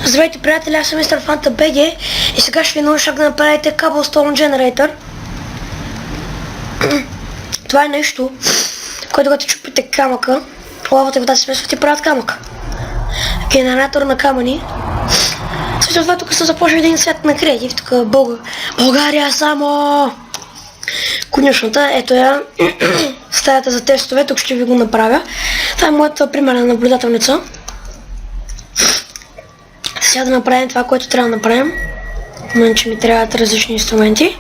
Здравейте, приятели, аз съм Мистер Фанта БГ и сега ще ви науча как да направите Cobblestone Generator. Това е нещо, което като чупите камъка, лавата и вода се смесват и правят камък. Генератор на камъни. Също това тук съм започнал един свят на креатив, тук България само! Конюшната, ето я, стаята за тестове, тук ще ви го направя. Това е моята примерна наблюдателница. Сега да направим това, което трябва да направим. В момента, че ми трябват различни инструменти.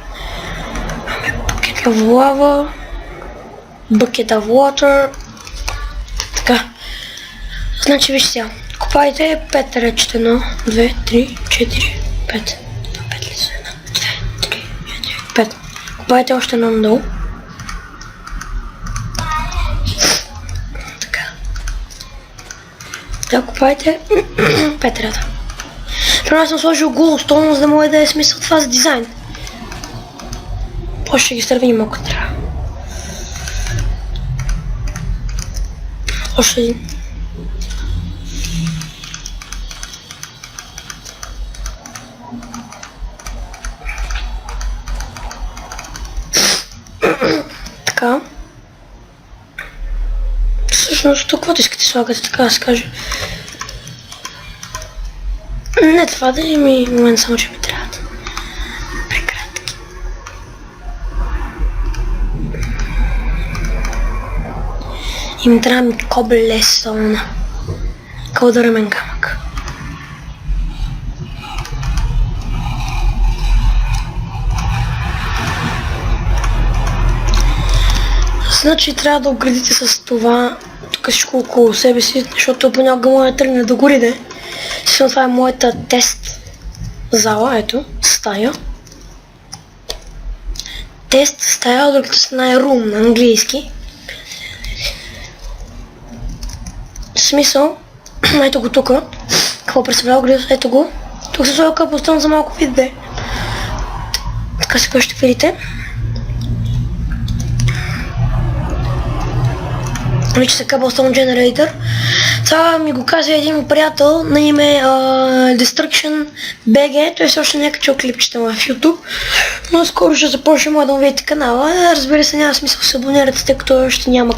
Bucket of lava. Bucket of water. Така. Значи вижте сега. Копайте 5 речета. 1, 2, 3, 4, 5. 5 ли са? 1, 2, 3, 4, 5. Копайте още едно надолу. Така. Така, копайте 5 ряда. Аз съм сложил Glowstone, за да може да е смисъл това за дизайн. После ще ги сървим ако трябва. Още един. Така. Всъщност, тук каквото искате слагате, така да се каже. Не това да е ми момент, само че ми трябват прекратки. И ми трябва ми Cobblestone. Кълдърмен камък. Значи трябва да оградите с това тук всичко около себе си, защото понякога може да тръгне да гориде. Сега това е моята тест зала, ето, стая. Тест стая, от другата страна е room на английски. В смисъл, ето го тук. Какво представлява гридос? Ето го. Тук се слага Cobblestone за малко видите. Така сега ще видите. Нарича се Cobblestone Generator. Това ми го каза един приятел на име Destruction BG. Той също не е качил клипчета в YouTube. Но скоро ще започнем да видите канала. Разбира се, няма смисъл да се абонирате, тъй като още няма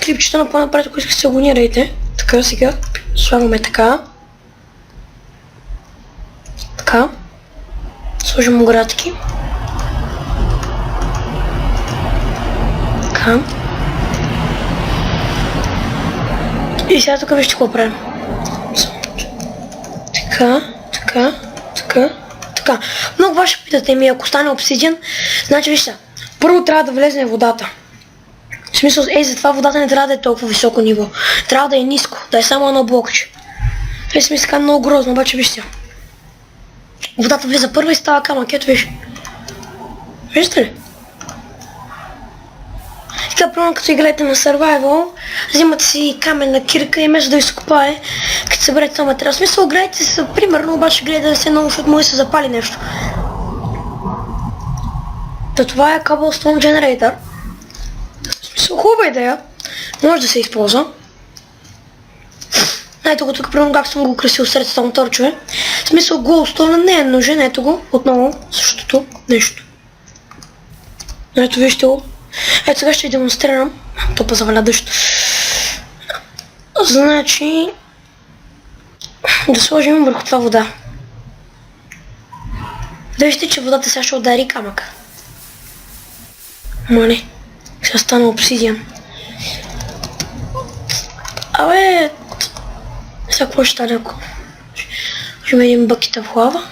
клипчета, но по-напред, ако искате се абонирайте. Така, сега слагаме така. Така. Сложим оградки. Така. И сега тук вижте какво правим. Така, така, така, така. Много вас ще питате ми, ако стане обсидиан, значи вижте, първо трябва да влезне водата. В смисъл, затова водата не трябва да е толкова високо ниво. Трябва да е ниско, да е само едно блокче. Това си ми така много грозно, обаче вижте. Водата влиза първа и става камък, ето виж. Виждате ли? Така, примерно като играете на Survival, взимате си каменна кирка и вместо да ви се копае, като съберете това материал. В смисъл, играйте се, примерно, обаче гледате да се много, защото може да се запали нещо. Та това е Cobblestone Generator. В смисъл, хубава идея. Може да се използва. Ето го тук, примерно, как съм го украсил сред стон торчове. В смисъл, Glowstone не е нужен, ето го, отново, същото нещо. Ето вижте го. Ето сега ще ви демонстрирам. Топа заваля дъжд. Значи да сложим върху това вода. Да вижте, че водата сега ще удари камъка. Мале, сега стана обсидиан. Абе, сега какво ще стане ако? Ще има един бъкет в лава.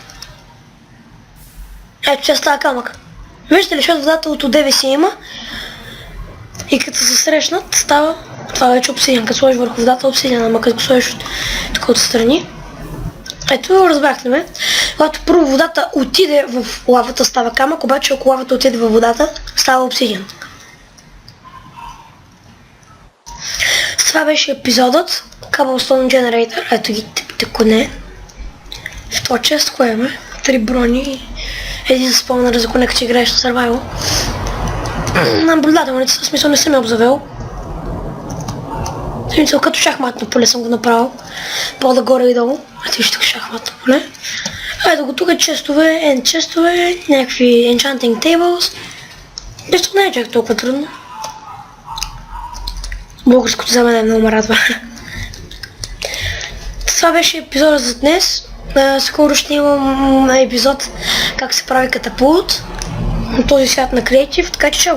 Ето сега става камък. Виждате ли, защото водата от одеве си има и като се срещнат става това вече обсидиан. Като сложиш върху водата обсидиан, ама като го сложиш тук отстрани. Ето, разбрахте ме. Когато първо водата отиде в лавата става камък, обаче ако лавата отиде във водата става обсидиан. Това беше епизодът Cobblestone Generator. Ето ги типите коне. В това чест кое ме? 3 брони. Един спомнер за коне, като играеш на Survival. Наблюдателница, в смисъл не съм я обзавел. Смисъл, като шахматно поле съм го направил. По-дагоре и долу. Ето вижте шахматно поле. Ето го тук е честове, end честове, някакви enchanting tables. Нещо не е чак толкова трудно. Българското за мен много ме радва. Това беше епизода за днес. Скоро ще имам епизод как се прави катапулт на този свят на креатив, така че чао!